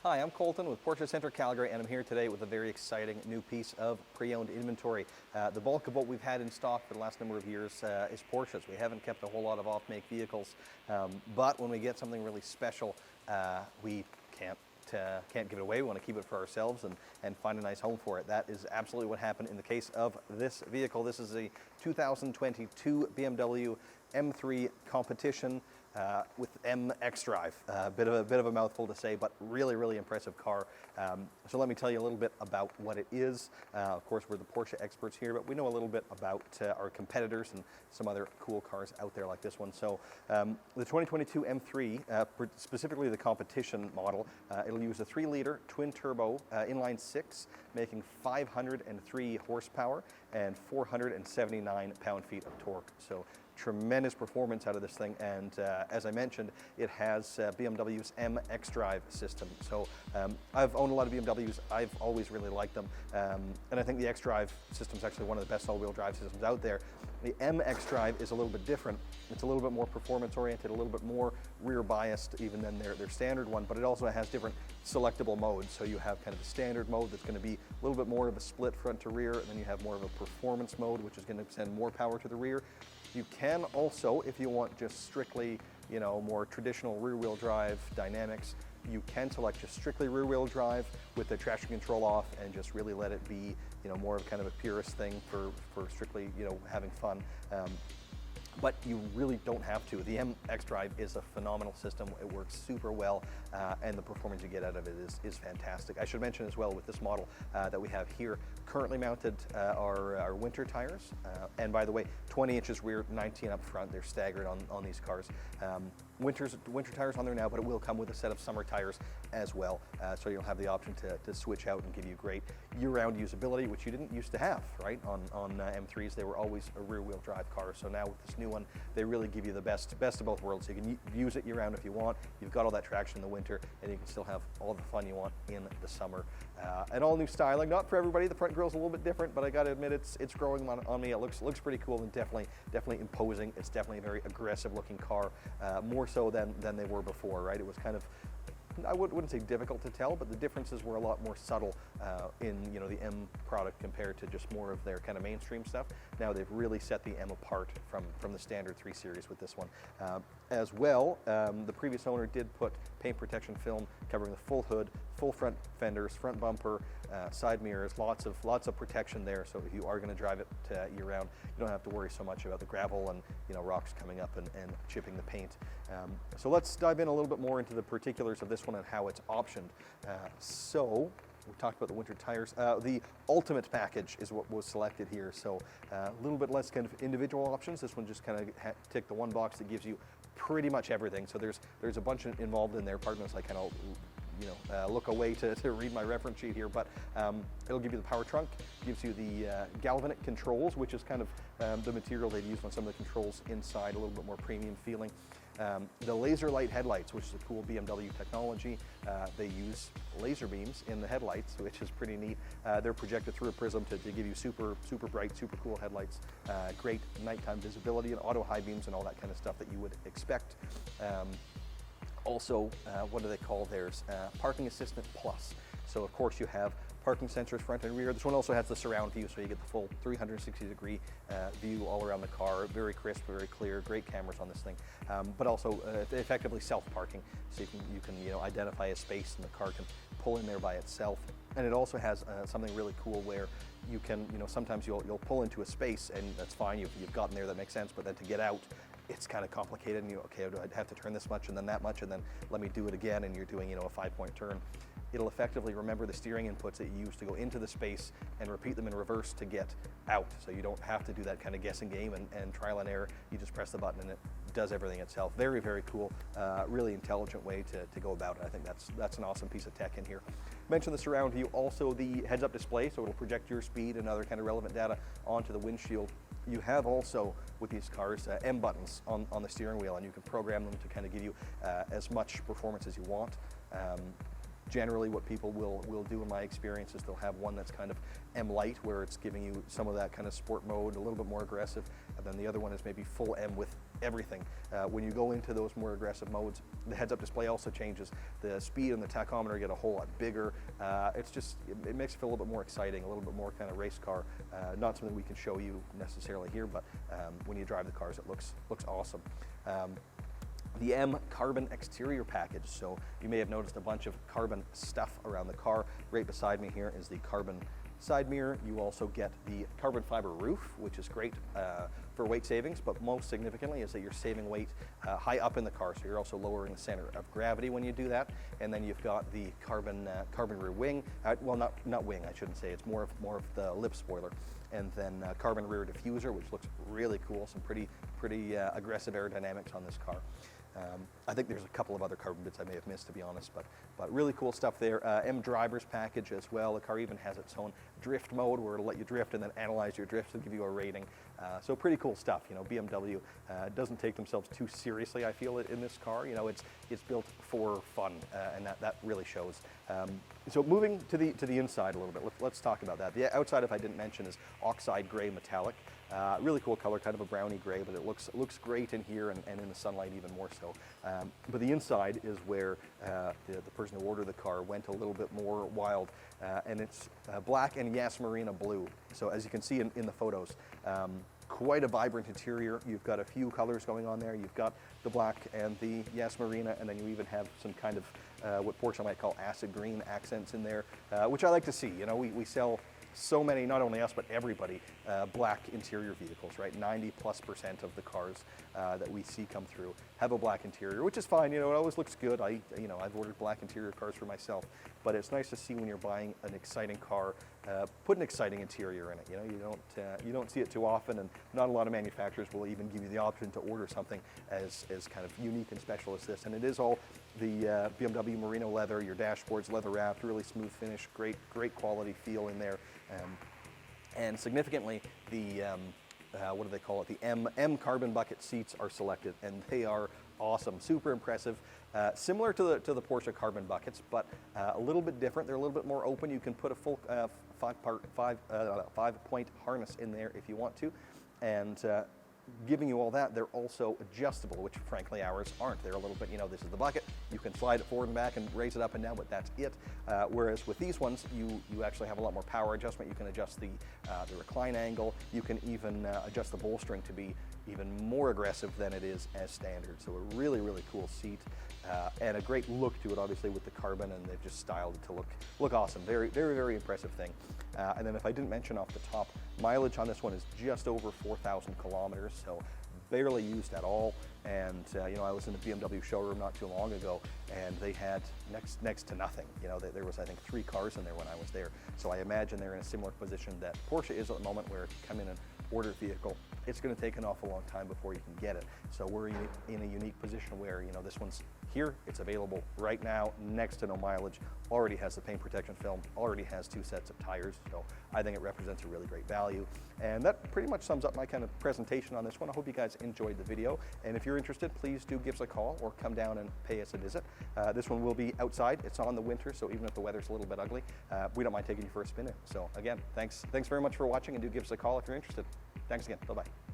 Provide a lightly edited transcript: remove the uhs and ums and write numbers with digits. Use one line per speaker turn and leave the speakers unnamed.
Hi, I'm Colton with Porsche Centre Calgary, and I'm here today with a very exciting new piece of pre-owned inventory. The bulk of what we've had in stock for the last number of years is Porsches. We haven't kept a whole lot of off-make vehicles, but when we get something really special, we can't give it away. We want to keep it for ourselves and find a nice home for it. That is absolutely what happened in the case of this vehicle. This is a 2022 BMW M3 Competition with xDrive. A bit of a mouthful to say, but really impressive car. So let me tell you a little bit about what it is. Of course, we're the Porsche experts here, but we know a little bit about our competitors and some other cool cars out there like this one. So the 2022 M3, specifically the competition model, it'll use a 3-liter twin-turbo inline 6, making 503 horsepower and 479 pound-feet of torque. So tremendous performance out of this thing, and as I mentioned, it has BMW's xDrive system. So I've owned a lot of BMWs. I've always really liked them, and I think the xDrive system is actually one of the best all-wheel drive systems out there. The xDrive is a little bit different. It's a little bit more performance-oriented, a little bit more rear-biased even than their standard one, but it also has different selectable modes. So you have kind of the standard mode that's going to be a little bit more of a split front to rear, and then you have more of a performance mode, which is going to send more power to the rear. You can also, if you want just strictly, more traditional rear-wheel drive dynamics, you can select just strictly rear-wheel drive with the traction control off and just really let it be, more of kind of a purist thing for strictly, having fun. But you really don't have to. The xDrive is a phenomenal system. It works super well, and the performance you get out of it is fantastic. I should mention as well with this model that we have here, currently mounted our winter tires. And by the way, 20 inches rear, 19 up front. They're staggered on these cars. Winter tires on there now, but it will come with a set of summer tires as well. So you'll have the option to switch out and give you great year-round usability, which you didn't used to have, right? On M3s, they were always a rear-wheel drive car. So now with this new one, they really give you the best of both worlds. So you can use it year-round if you want. You've got all that traction in the winter, and you can still have all the fun you want in the summer. And all new styling, not for everybody. The front grill's a little bit different, but I got to admit it's growing on me. It looks pretty cool and definitely imposing. It's definitely a very aggressive-looking car, more so than they were before, right? It was kind of, I wouldn't say difficult to tell, but the differences were a lot more subtle in the M product compared to just more of their kind of mainstream stuff. Now they've really set the M apart from the standard 3 Series with this one. As well, the previous owner did put paint protection film covering the full hood, full front fenders, front bumper, side mirrors, lots of protection there. So if you are going to drive it year round, you don't have to worry so much about the gravel and rocks coming up and chipping the paint. So let's dive in a little bit more into the particulars of this one and how it's optioned. So we talked about the winter tires. The Ultimate package is what was selected here. So a little bit less kind of individual options. This one just kind of ticked the one box that gives you pretty much everything. So there's a bunch involved in there. Pardon us, I kind of look away to read my reference sheet here, but it'll give you the power trunk, gives you the galvanic controls, which is kind of the material they've used on some of the controls inside, a little bit more premium feeling. The laser light headlights, which is a cool BMW technology. They use laser beams in the headlights, which is pretty neat. They're projected through a prism to give you super bright, super cool headlights. Great nighttime visibility and auto high beams and all that kind of stuff that you would expect. Also, what do they call theirs? Parking Assistant Plus. So of course you have parking sensors front and rear. This one also has the surround view, so you get the full 360-degree view all around the car. Very crisp, very clear, great cameras on this thing. But also effectively self-parking, so you can identify a space and the car can pull in there by itself. And it also has something really cool where you can, sometimes you'll pull into a space and that's fine, you've gotten there, that makes sense, but then to get out, it's kind of complicated, and okay, do I have to turn this much and then that much and then let me do it again, and you're doing a 5-point turn. It'll effectively remember the steering inputs that you use to go into the space and repeat them in reverse to get out. So you don't have to do that kind of guessing game and trial and error. You just press the button and it does everything itself. Very cool, really intelligent way to go about it. I think that's an awesome piece of tech in here. Mention the surround view, also the heads-up display, so it'll project your speed and other kind of relevant data onto the windshield. You have also, with these cars, M buttons on the steering wheel, and you can program them to kind of give you as much performance as you want. Generally, what people will do, in my experience, is they'll have one that's kind of M Light, where it's giving you some of that kind of sport mode, a little bit more aggressive, and then the other one is maybe full M with everything. When you go into those more aggressive modes, the heads-up display also changes. The speed and the tachometer get a whole lot bigger. It makes it feel a little bit more exciting, a little bit more kind of race car. Not something we can show you necessarily here, but when you drive the cars, it looks awesome. The M carbon exterior package. So you may have noticed a bunch of carbon stuff around the car. Right beside me here is the carbon side mirror. You also get the carbon fiber roof, which is great for weight savings, but most significantly is that you're saving weight high up in the car, so you're also lowering the center of gravity when you do that. And then you've got the carbon rear wing. Well, not wing, I shouldn't say. It's more of the lip spoiler. And then carbon rear diffuser, which looks really cool. Some pretty aggressive aerodynamics on this car. I think there's a couple of other carbon bits I may have missed, to be honest, but really cool stuff there. M driver's package as well. The car even has its own drift mode where it'll let you drift and then analyze your drifts and give you a rating. So pretty cool stuff. You know, BMW doesn't take themselves too seriously, I feel, in this car. You know, it's built for fun, and that really shows. So moving to the inside a little bit, let's talk about that. The outside, if I didn't mention, is Oxide gray metallic. Really cool color, kind of a brownie gray, but it looks great in here and in the sunlight even more so. But the inside is where the person who ordered the car went a little bit more wild, and it's black and Yas Marina blue. So as you can see in the photos, quite a vibrant interior. You've got a few colors going on there. You've got the black and the Yas Marina, and then you even have some kind of what Porsche might call acid green accents in there, which I like to see. You know, we sell so many, not only us, but everybody, black interior vehicles, right? 90+% of the cars that we see come through have a black interior, which is fine. You know, it always looks good. I've ordered black interior cars for myself, but it's nice to see when you're buying an exciting car, put an exciting interior in it. You know, you don't see it too often, and not a lot of manufacturers will even give you the option to order something as kind of unique and special as this. And it is all the BMW merino leather, your dashboard's leather wrapped, really smooth finish, great quality feel in there. And significantly, the what do they call it? The M carbon bucket seats are selected, and they are awesome, super impressive. Similar to the Porsche carbon buckets, but a little bit different. They're a little bit more open. You can put a full 5-point harness in there if you want to, and giving you all that, they're also adjustable, which frankly ours aren't. They're a little bit, you know, this is the bucket, you can slide it forward and back and raise it up and down, but that's it. Whereas with these ones, you actually have a lot more power adjustment. You can adjust the recline angle. You can even adjust the bolstering to be even more aggressive than it is as standard. So a really cool seat, and a great look to it, obviously, with the carbon, and they've just styled it to look awesome. Very impressive thing. And then if I didn't mention off the top, mileage on this one is just over 4,000 kilometers, so barely used at all. And you know, I was in the BMW showroom not too long ago, and they had next to nothing. You know, there was, I think, 3 cars in there when I was there. So I imagine they're in a similar position that Porsche is at the moment, where if you come in and order a vehicle, it's going to take an awful long time before you can get it. So we're in a unique position where, you know, this one's here, it's available right now, next to no mileage, already has the paint protection film, already has 2 sets of tires. So I think it represents a really great value. And that pretty much sums up my kind of presentation on this one. I hope you guys enjoyed the video. And if you're interested, please do give us a call or come down and pay us a visit. This one will be outside. It's on the winter, so even if the weather's a little bit ugly, we don't mind taking you for a spin in. So again, thanks very much for watching, and do give us a call if you're interested. Thanks again. Bye-bye.